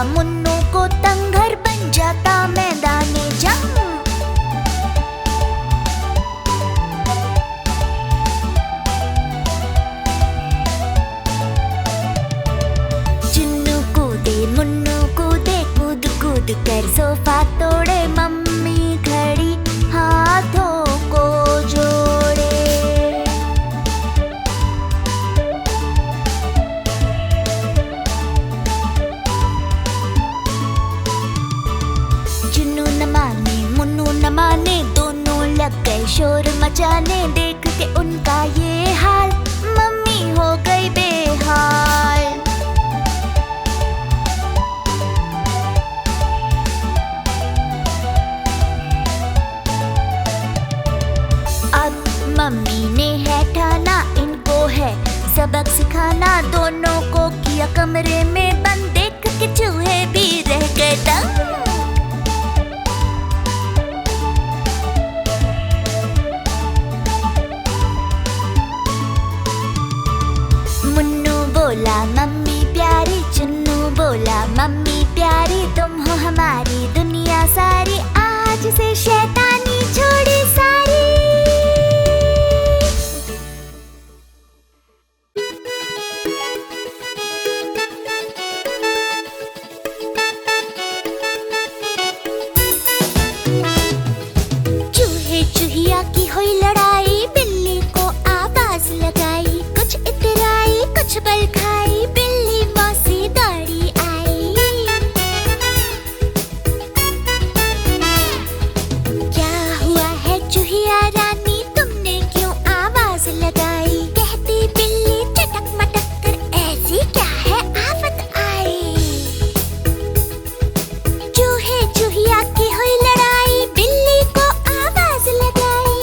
मुन्नू को तंग, घर बन जाता मैदाने जंग। चुन्नू कूदे मुन्नू कूदे, कूद कूद कर सोफा तोड़े, मम्मी खड़ी हाथों को जोड़े। चुन्नू न माने मुन्नू न माने, दोनों लग गए शोर मचाने। देख के उनका ये हाल, मम्मी हो गई बेहाल। अब मम्मी ने है ठाना, इनको है सबक सिखाना। दोनों को किया कमरे में बंद, देख के चूहे भी रह गए दंग। मुन्नू बोला मम्मी प्यारी, चुन्नू बोला मम्मी प्यारी। तुम हो हमारी दुनिया सारी, आज से शैतानी छोड़ी सारी। चूहे चूहिया की हुई लड़ाई, बिल्ली को आवाज लगाई। कुछ इतराई कुछ बल खाई, बिल्ली मौसी दौड़ी आई। क्या हुआ है चूहिया रानी, तुमने क्यों आवाज लगाई? कहती बिल्ली चटक मटक कर, ऐसी क्या है आफत आई? चूहे चूहिया की हुई लड़ाई, बिल्ली को आवाज लगाई।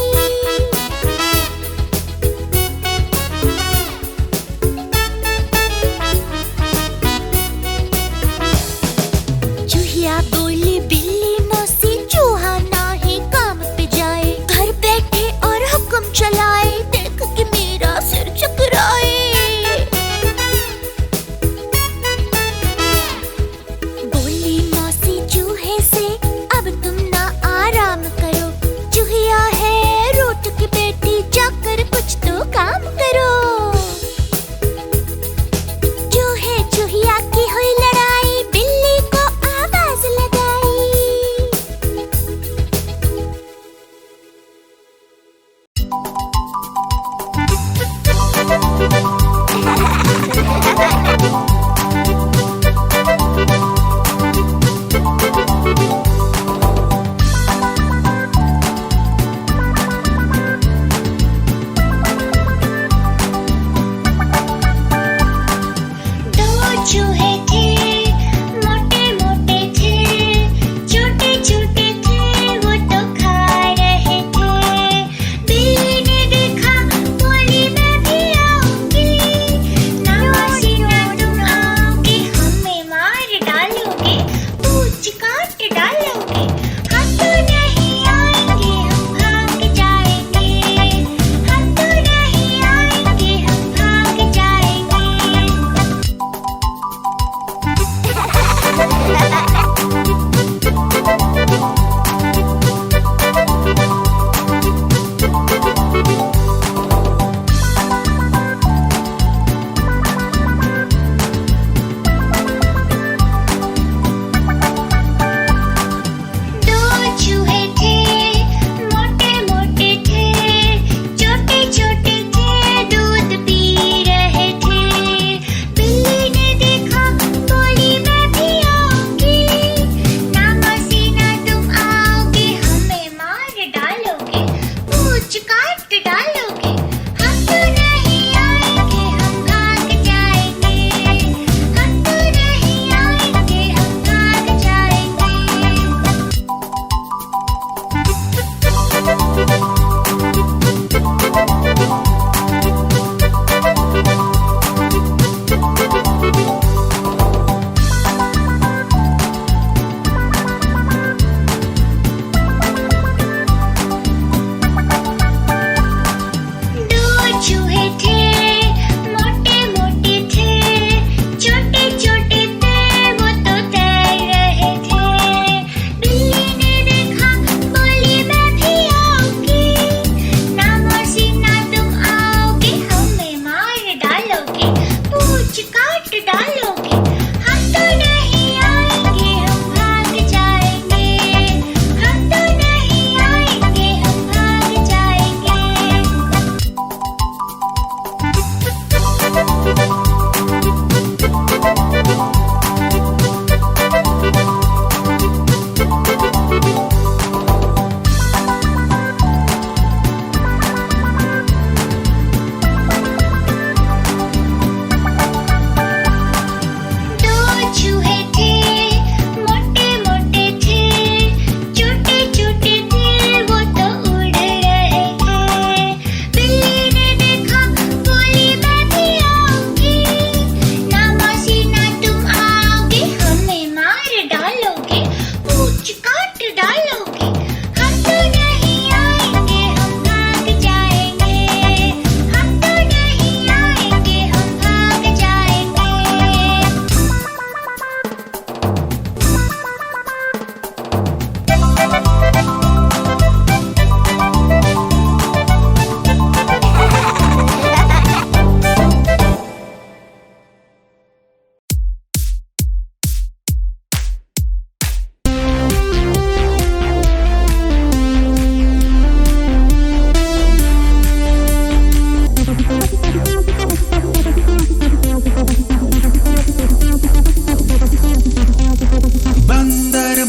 चूहिया बोली बिल्ली मौसी, चूहा ना ही काम पे जाए। घर बैठे और हुक्म चलाए, देख के मेरा सिर चकराए। बोली मौसी चूहे से, अब तुम ना आराम करो। चूहिया है रूठ की बेटी, जाकर कुछ तो काम करो। चूहे चूहिया की हुई लड़ाई, बिल्ली को आवाज लगाई।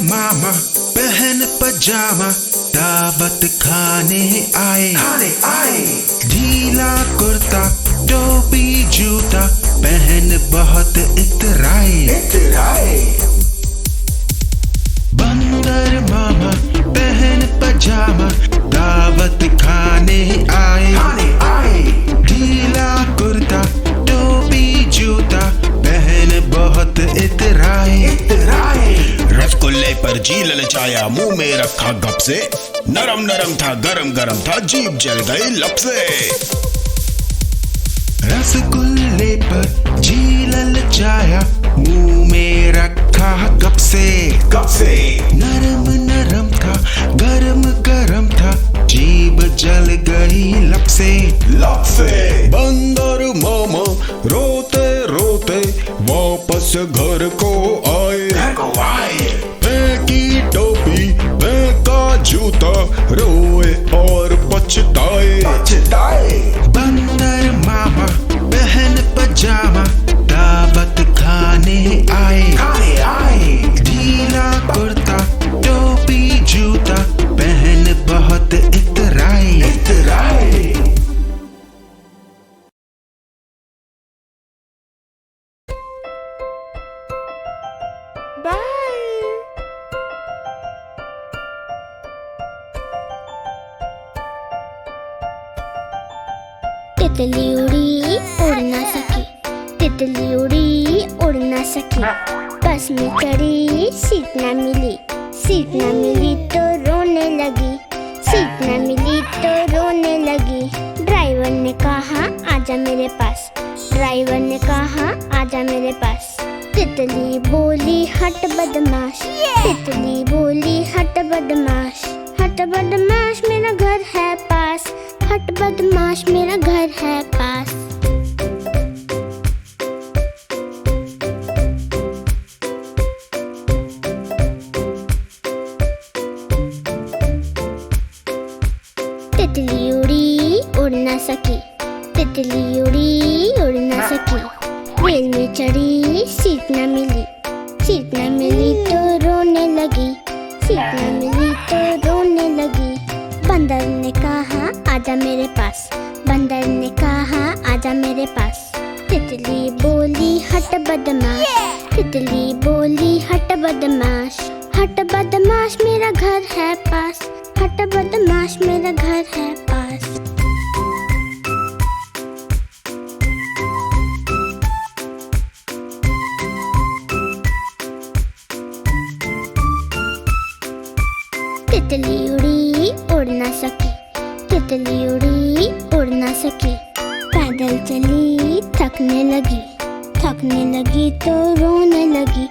मामा पहन पजामा दावत खाने आए। ढीला कुर्ता टोपी जूता पहन बहुत इतराए। बंदर मामा पहन पजामा दावत खाने आए। ढीला कुर्ता टोपी जूता पहन बहुत इतराए। रसगुल्ले पर जी ललचाया, मुंह में रखा गप से। नरम नरम था, गरम गरम था, जीभ जल गई लब से। रसगुल्ले पर जी ललचाया, मुंह में रखा गप से। नरम नरम था, गरम गरम था, जीभ जल गई लब से। बंदर मामा रोते रोते वापस घर को आए। फेंकी टोपी, फेंका जूता, रोए और पछताए। बंदर मामा पहन पजामा दावत खाने आए। ढीला कुर्ता टोपी जूता पहन बहुत इतराए। तितली उड़ी उड़ ना सकी, तितली उड़ी उड़ ना सकी। बस में चढ़ी सीट ना मिली, सीट ना मिली तो रोने लगी, सीट ना मिली तो रोने लगी। ड्राइवर ने कहा आजा मेरे पास, ड्राइवर ने कहा आजा मेरे पास। तितली बोली हट बदमाश, तितली बोली हट बदमाश। हट बदमाश मेरा घर है पास, हट बदमाश मेरा घर है पास। तितली उड़ी उड़ ना सकी, तितली उड़ी उड़ ना सकी। रेल में चढ़ी सीट ना मिली, सीट ना मिली तो रोने लगी, सीट ना मिली तो रोने लगी। बंदर ने कहा आजा मेरे पास, बंदर ने कहा आजा मेरे पास। तितली बोली हट बदमाश, तितली बोली हट बदमाश। हट बदमाश मेरा घर है पास, हट बदमाश मेरा घर है पास। तितली उड़ी उड़ ना सकी, तितली उड़ी उड़ ना सकी। पैदल चली थकने लगी, थकने लगी तो रोने लगी,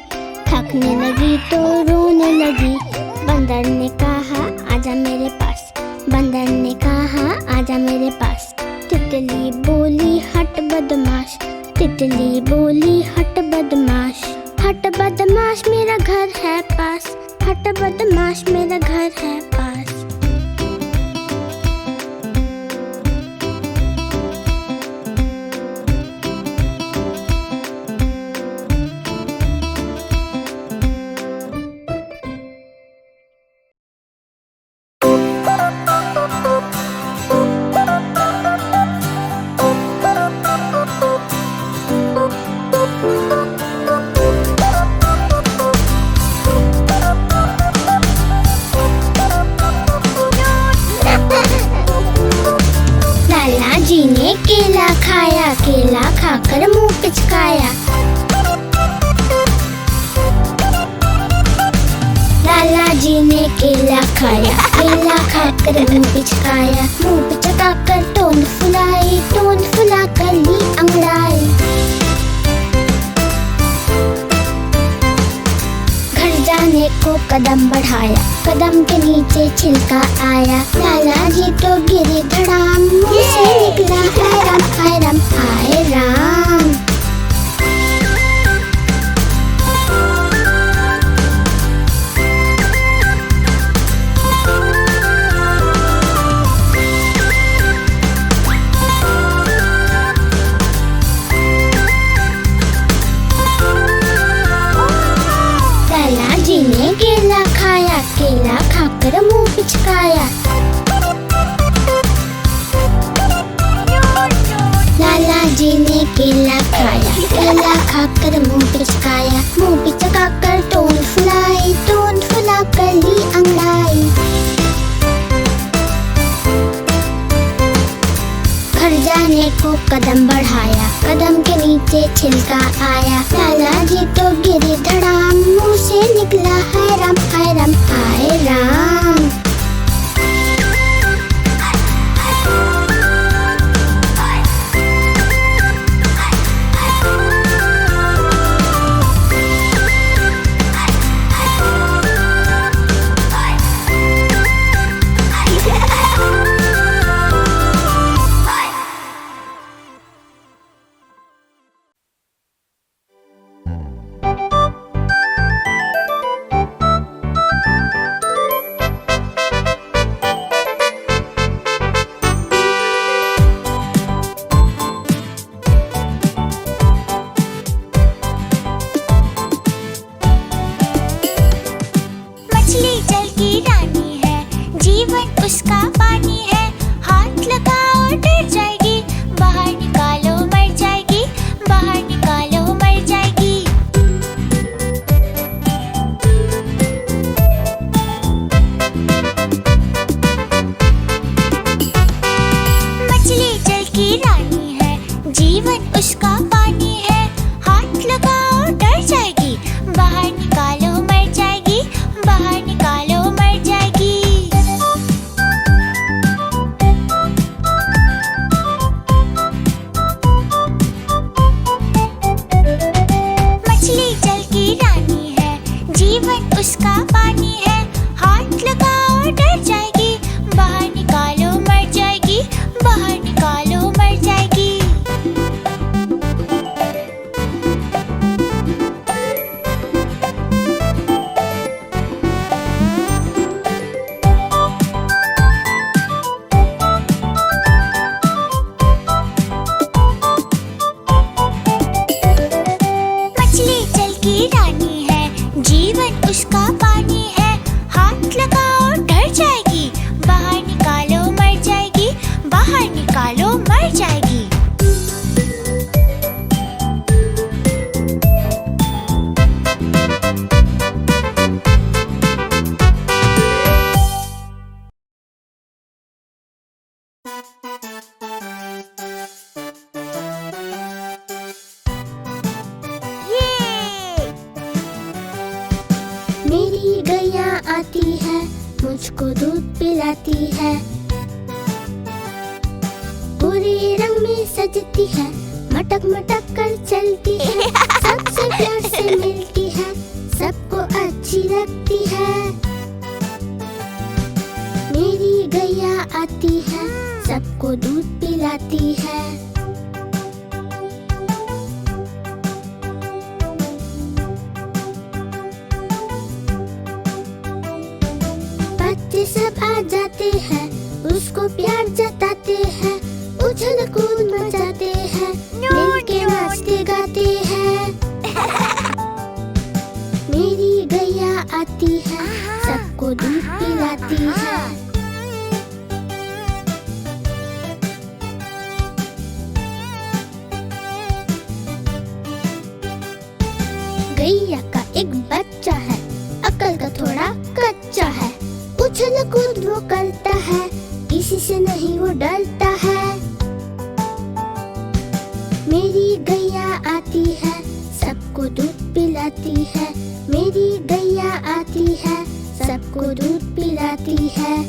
थकने लगी तो रोने लगी। बंदर ने कहा आजा मेरे पास, बंदर ने कहा आजा मेरे पास। तितली बोली हट बदमाश, तितली बोली हट बदमाश। हट बदमाश मेरा घर है पास, हट बदमाश मेरा घर है पास। जी ने केला खाया, केला खाकर मुंह पिचकाया। लाला जी ने केला खाया, केला खाकर मुंह पिचकाया। मुंह पिचकाकर टोन फुलाई, टोन फुलाकर ली अंगड़ाई। घर जाने को कदम बढ़ाया, कदम के नीचे छिलका आया। लाला जी तो गिरे धड़ाम, मुंह से निकला हाय राम हाय राम हाय राम। लाला जी ने केला खाकर मुंह पिचकाया। लाला जी ने केला खाया, केला खाकर मुंह पिचकाया। मुंह पिचकाकर टोन फुलाई, टोन फुलाकर ली अंगड़ाई। घर जाने को कदम बढ़ाया, कदम के नीचे छिलका आया। लाला जी तो गिरे धड़ाम, मुंह से निकला हाय राम हाय राम हाय राम। उसका पानी है, हाथ लगाओ डर जाएगी, बाहर निकालो मर जाएगी, बाहर निकालो मर जाएगी। मछली जल की रानी है, जीवन उसका पानी है, हाथ लगाओ डर जाएगी, बाहर निकालो मर जाएगी, बाहर निकालो मर जाएगी। उसका पानी है, हाथ लगाओ डर जाएगी, बाहर निकालो मर जाएगी, बाहर निकालो मर जाएगी। मछली जल की रानी है, जीवन उसका पानी है, हाथ लगाओ डर जाएगी, बाहर निकालो मर जाएगी, बाहर निकालो मर जाएगी। मेरी गैया आती है, मुझको दूध पिलाती है, पूरे रंग में सजती है, मटक मटक कर चलती है, सबसे प्यार से मिलती है, सबको अच्छी लगती है। मेरी गैया आती है, सबको दूध पिलाती है। बच्चे सब आ जाते हैं, उसको प्यार जताते हैं, उछल कूद मचाते हैं, मिलके नाचते गाते हैं। मेरी गैया आती है, सबको दूध पिलाती है। गैया का एक बच्चा है, अकल का थोड़ा कच्चा है, उछल कूद वो करता है, किसी से नहीं वो डरता है। मेरी गैया आती है, सबको दूध पिलाती है। मेरी गैया आती है, सबको दूध पिलाती है।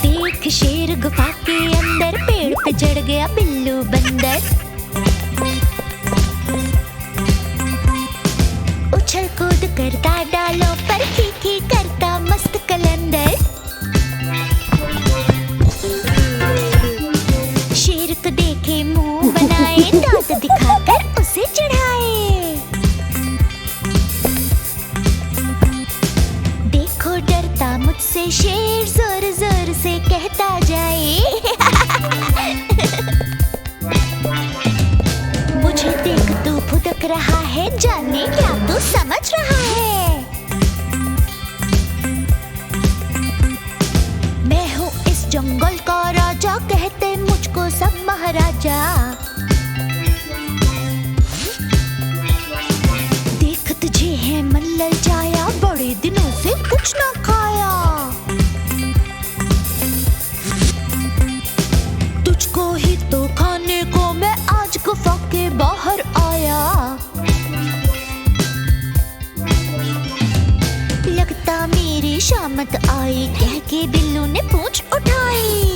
देख शेर गुफा के अंदर, पेड़ पे चढ़ गया बिल्लू बंदर, उछल कूद करता डालों पर, खी करता मस्त कलंदर। शेर को देखे मुंह बनाए दांत दिखाकर उसे चिढ़ाए। देखो डरता मुझसे शेर जोर जोर से कहता जाए। मुझे देख तू फुदक रहा है, जाने क्या तू समझ रहा है। मैं हूँ इस जंगल का राजा, कहते मुझको सब महाराजा। देख तुझे है मन ललचाया, बड़े दिनों से कुछ ना खाया। तुझको ही तो खाने को मैं आज गुफा के बाहर आया। लगता मेरी शामत आई, कह के बिल्लू ने पूंछ उठाई।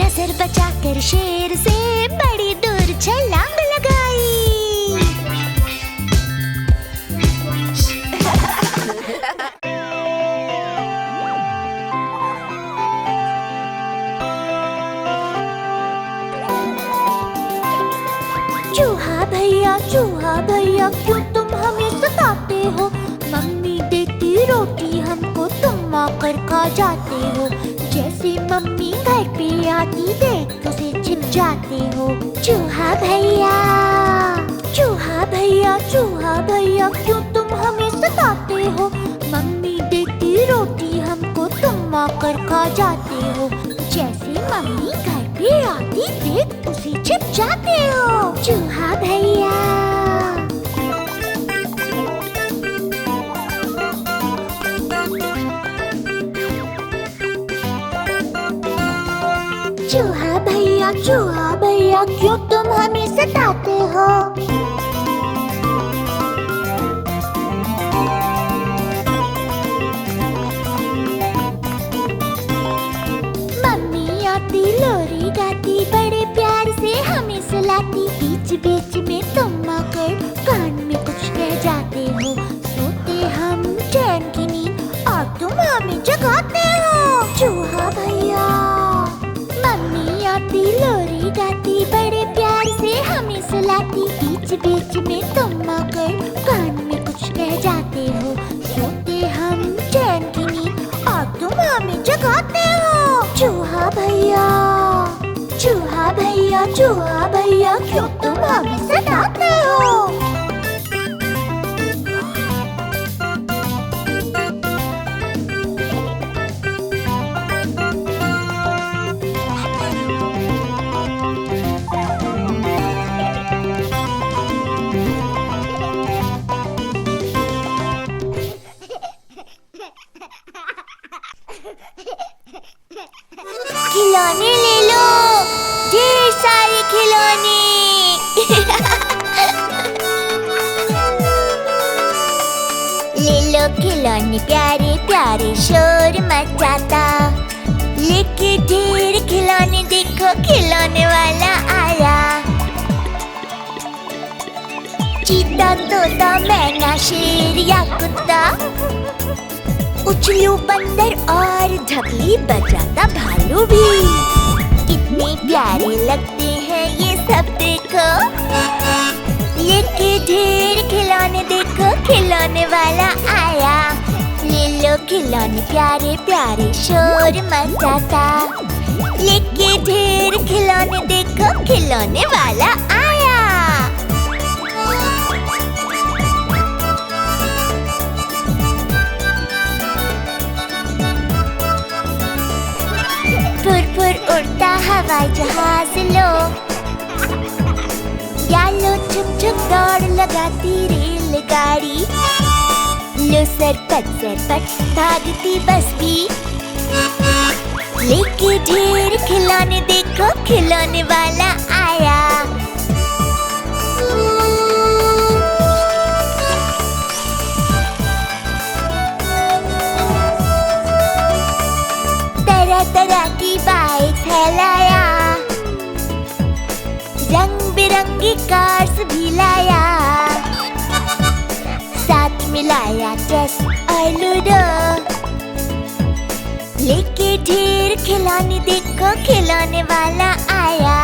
नजर बचाकर शेर से बड़ी दूर छलांग लगाई। चूहा भैया क्यों तुम हमें सताते हो। मम्मी देती रोटी हमको, तुम आकर खा जाते हो। जैसे मम्मी घर पे आती देख तुझे छिप जाते हो। चूहा भैया क्यों तुम हमें सताते हो। मम्मी देती रोटी हमको, तुम आकर खा जाते हो। जैसे मम्मी घर पे आती देख उसे छिप जाते हो। चूहा भैया चूहा भैया क्यों तुम हमें सताते हो। मम्मी आती लोरी गाती, बड़े प्यार से हमें सुलाती। बीच बीच में तुम आकर कान में कुछ कह जाते हो। सोते हम चैन की नींद और तुम हमें जगाते हो। चूहा भैया मम्मी आती लोरी गाती, बड़े प्यार से हमें सुलाती। बीच बीच में तुम आकर कान में कुछ कह जाते हो। सोते हम चैन की नींद और तुम हमें जगाते हो। चूहा भैया क्यों तुम हमें सताते हो। खिलौने ले लो, ढेर सारे खिलौने। ले लो खिलौने प्यारे प्यारे, शोर मचाता। लेके ढेर खिलौने, देखो खिलौने वाला आया। चीता तोता मैना शेर या कुत्ता, उछलू बंदर और ढकली बजाता भालू भी। कितने प्यारे लगते हैं ये सब देखो। लेके ढेर खिलौने, देखो खिलौने वाला आया। ले लो खिलौने प्यारे प्यारे, शोर मचाता। लेके ढेर खिलौने, देखो खिलौने वाला आया। फुर उड़ता हवाई जहाज लो, या लो छुप छुप दौड़ लगाती रेलगाड़ी। लो सरपट भागती बस भी। लेके ढेर खिलौने, देखो खिलौने वाला आया। तरह तरह की बाइक है लाया, रंग बिरंगी कार्स भी लाया। साथ मिलाया चेस और लूडो। लेके ढेर खिलौने देखो, खिलौने वाला आया।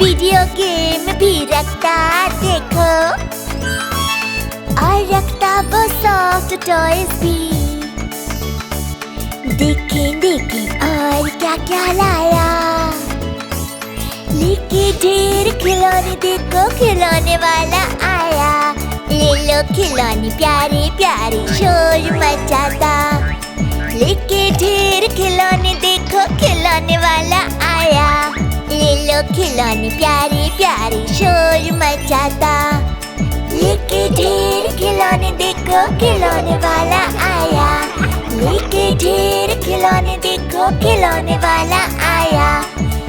वीडियो गेम भी रखता देखो, और रखता वो सॉफ्ट टॉयज भी। देखें देखें और क्या क्या लाया, लेके ढेर खिलौने देखो, खिलौने वाला आया। ले लो खिलौने प्यारे प्यारे, शोर मचाता। लेके ढेर खिलौने देखो, खिलौने वाला आया। ले लो खिलौने प्यारे प्यारे, शोर मचाता। लेके ढेर खिलौने देखो, खिलौने वाला आया। लेके ढेर खिलौने देखो, खिलौने वाला आया।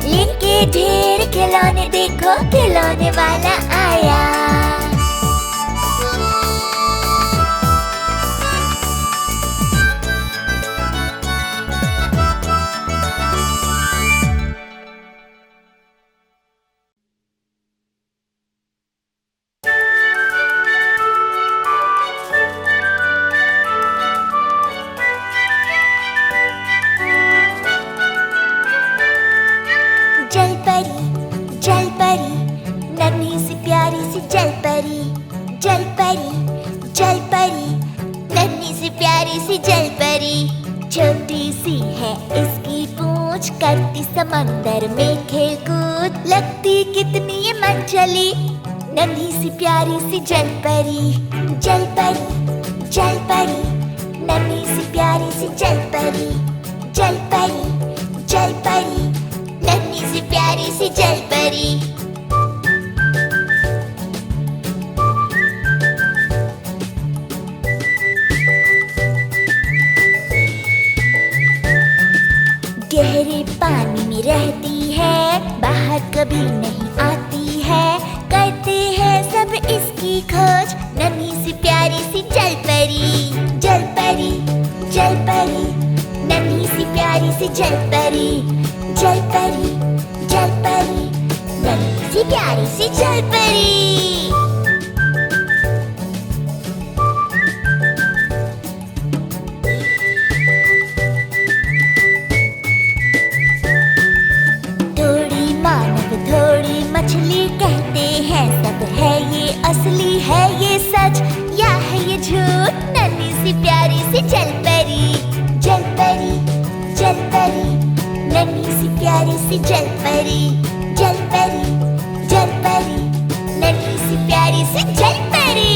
लेके ढेर खिलौने देखो, खिलौने वाला आया। जल परी, नन्ही सी प्यारी सी जल परी। जल परी, नन्ही सी प्यारी सी जल परी। छोटी सी है इसकी पूंछ, करती समंदर में खेल कूद। लगती कितनी ये मन चली, नन्ही सी प्यारी सी जल परी। जल परी, नन्ही सी प्यारी सी जल परी। जल परी, नन्ही सी प्यारी सी जल परी। गहरे पानी में रहती है, बाहर कभी नहीं आती है। करते हैं सब इसकी खोज, नन्ही सी प्यारी सी जल परी। जल परी, नन्ही सी प्यारी सी जल परी। जल परी, नन्ही सी प्यारी सी जल परी। थोड़ी मानव थोड़ी मछली, कहते हैं सब है ये असली, है ये सच या है ये झूठ। नन्ही सी प्यारी सी जल परी। जल परी, नन्ही सी प्यारी सी जल परी। जल परी, नन्ही सी प्यारी सी जल परी।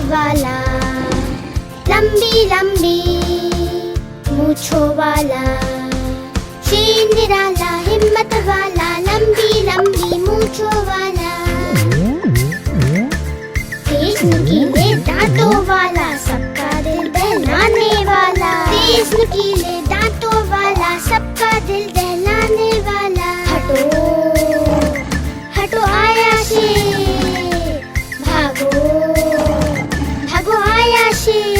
वाला, लंबी लंबी मूंछों वाला। शेर निराला हिम्मत वाला, लंबी लंबी मूंछों वाला। तेज नुकीले दांतों वाला, सबका दिल दहलाने वाला। तेज नुकीले दांतों वाला, सबका दिल दहलाने वाला। हटो हटो आया शेर, भागो भागो आया शेर।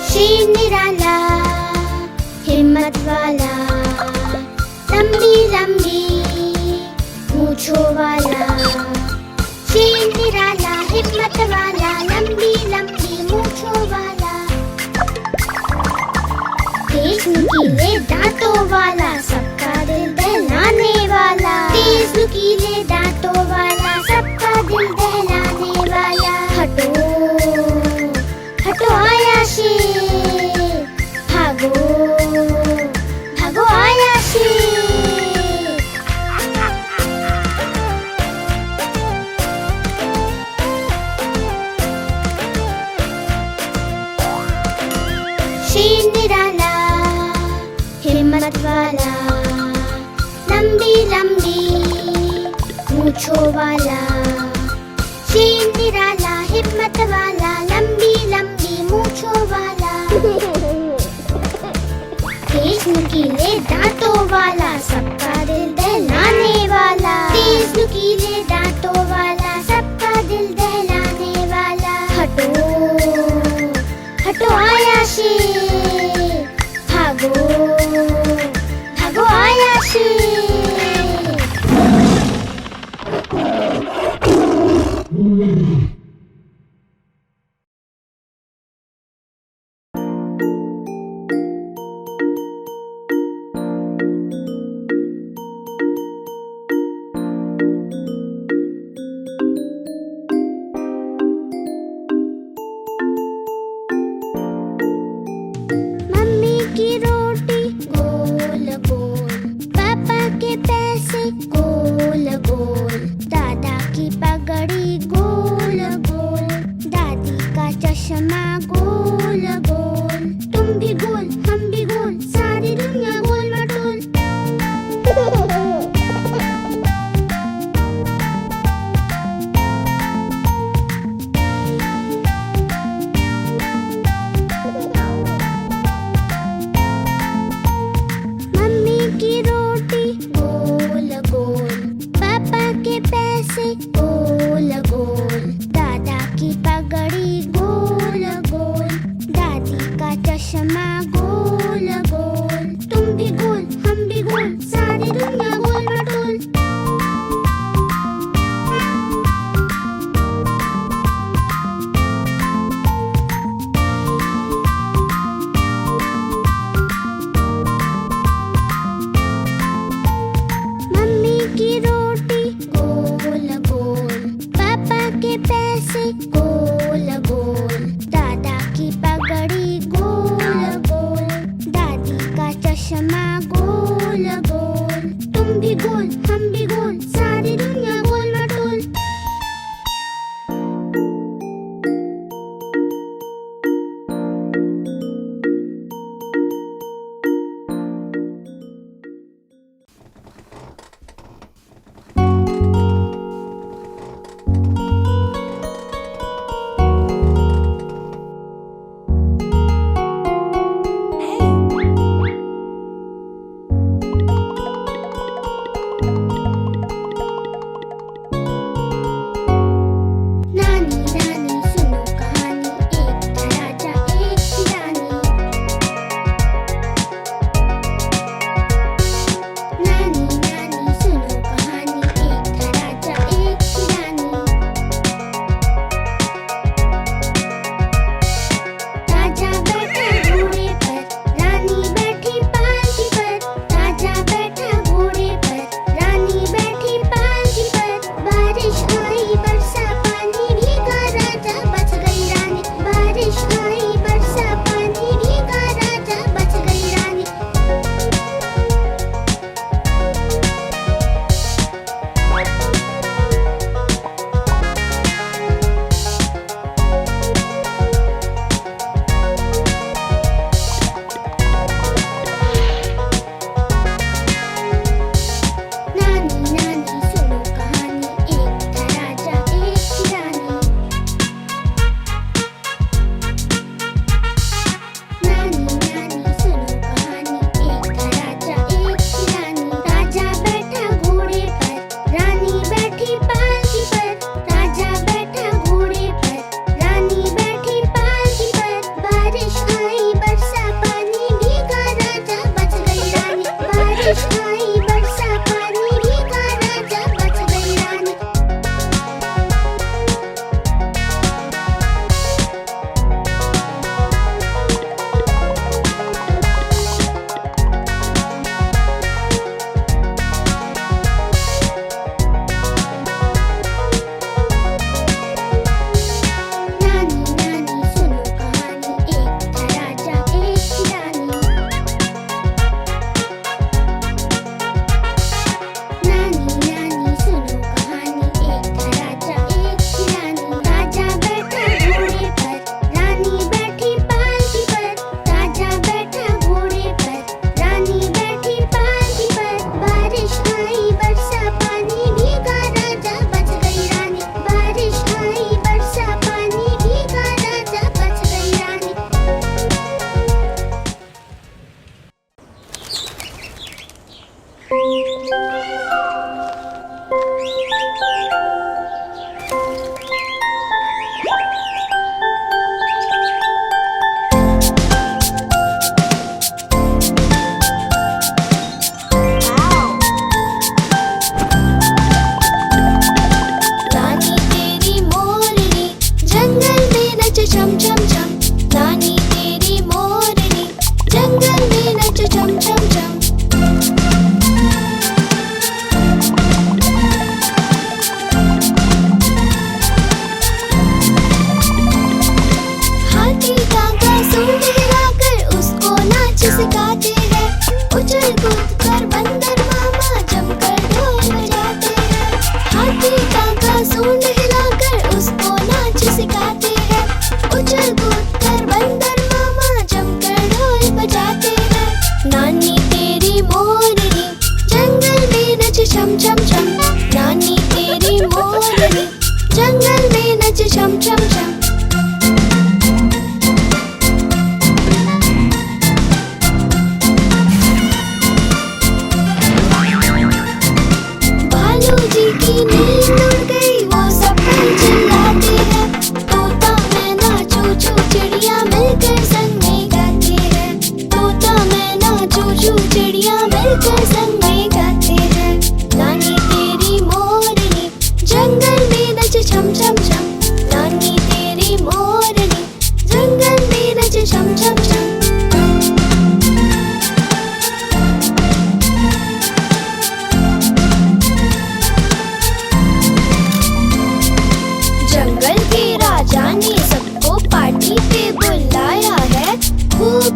शेर निराला हिम्मत वाला, लंबी लंबी मूंछों वाला। शेर निराला हिम्मत वाला, लंबी लंबी मूंछों वाला। तेज नुकीले दांतों वाला, सबका दिल दहलाने वाला। तेज नुकीले दांतों वाला, सबका दिल दहलाने वाला। हटो हटो आया शेर, भागो भागो आया शेर। शेर निराला हिम्मत वाला, लंबी लंबी मूंछों वाला। शेर निराला हिम्मत वाला, लंबी लंबी मूंछों वाला। तेज नुकीले दांतों वाला, सबका दिल दहलाने वाला। तेज नुकीले दांतों वाला, सबका दिल दहलाने वाला। हटो हटो आया शेर, भागो भागो आया शेर। मम्मी की रोटी गोल गोल, पापा के पैसे गोल गोल। दादा की पगड़ी गोल गोल, दादी का चश्मा गोल गोल। तुम भी गोल हम भी गोल, सारी दुनिया गोल मटोल। मम्मी की रोटी गोल गोल, पापा के पैसे गोल गोल। दादा की पगड़ी गोल गोल, दादी का चश्मा गोल गोल। तुम भी गोल हम भी गोल, सारी दुनिया गोल मटोल। मम्मी की रोटी गोल गोल, पापा के पैसे गोल गोल। दादा की पगड़ी गोल गोल,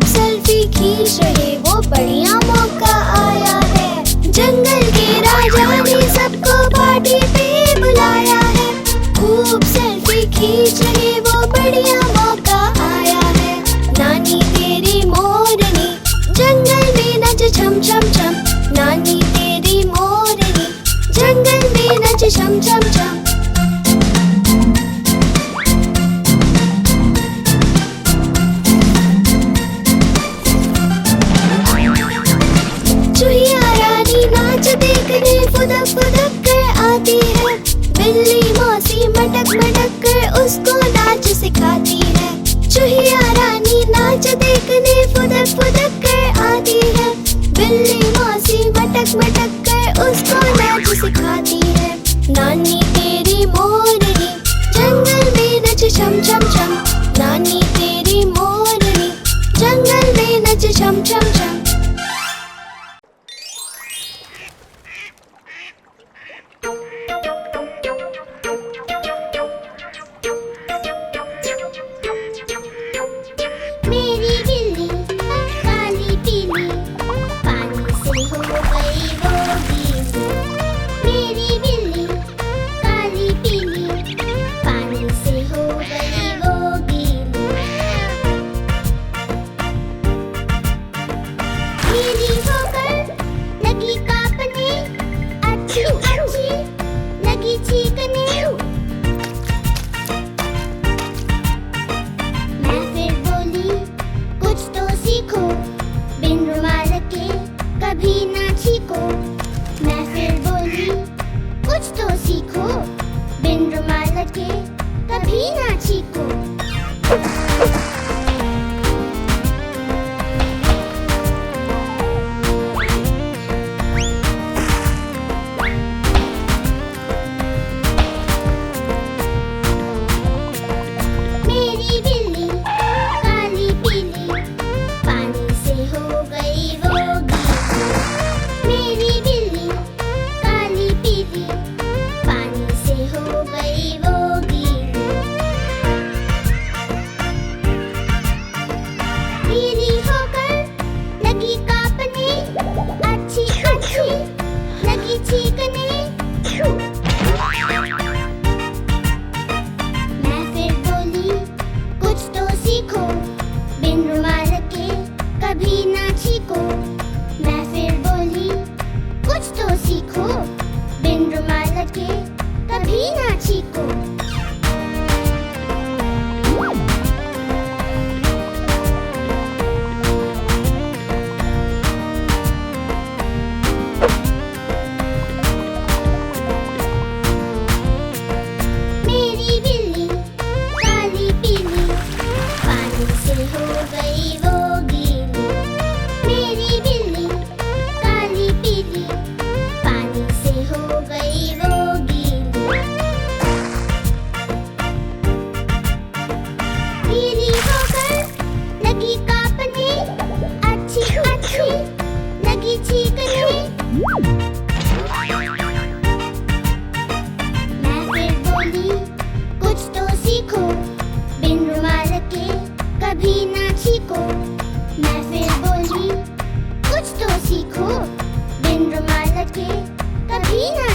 खूब सेल्फी खींच रहे, वो बढ़िया मौका आया है। जंगल के राजा ने सबको पार्टी पे बुलाया है। खूब सेल्फी खींच रहे, वो बढ़िया मौका आया है। नानी तेरी मोरनी जंगल में नच छम छम छम। नानी तेरी मोरनी जंगल में नच छम छम छम। चूहिया रानी नाच देखने फुदक फुदक कर आती है। बिल्ली मौसी मटक मटक कर उसको नाच सिखाती है। चूहिया रानी नाच देखने फुदक फुदक कर आती है। बिल्ली मौसी मटक मटक कर उसको नाच सिखाती है। नानी तेरी मोरनी जंगल में नच छम छम छम। नानी तेरी मोरनी जंगल में नच छम छम छम। मेरी बिल्ली काली पीली पानी से हो गई वो गीली। मेरी बिल्ली काली पीली पानी से हो गई वो गीली। गीली होकर लगी कांपने, अच्छी अच्छी लगी चीखने। मैं फिर बोली कुछ तो सीखो, बिन रुमाल के कभी ना छीको। मैं फिर बोली कुछ तो सीखो, बिन रुमाल के कभी ना छीको। मेरी बिल्ली काली पीली पानी से हो गई वो गीली। मेरी बिल्ली काली पीली पानी से हो गई वो गीली। गीली होकर लगी कांपने, अच्छी अच्छी लगी चीखने। मैं फिर बोली कुछ तो सीखो, बिन रुमाल के कभी ना छीको। मैं फिर बोली कुछ तो सीखो, बिन रुमाल के कभी ना छीको। मेरी बिल्ली काली पीली पानी से हो गई वो गीली। मेरी बिल्ली काली पीली पानी से हो गई वो गीली। गीली होकर लगी कांपने, अच्छी अच्छी लगी चीखने। मैं फिर बोली कुछ तो सीखो, बिन रुमाल के कभी ना छीको। मैं फिर बोली कुछ तो सीखो, बिन रुमाल के कभी ना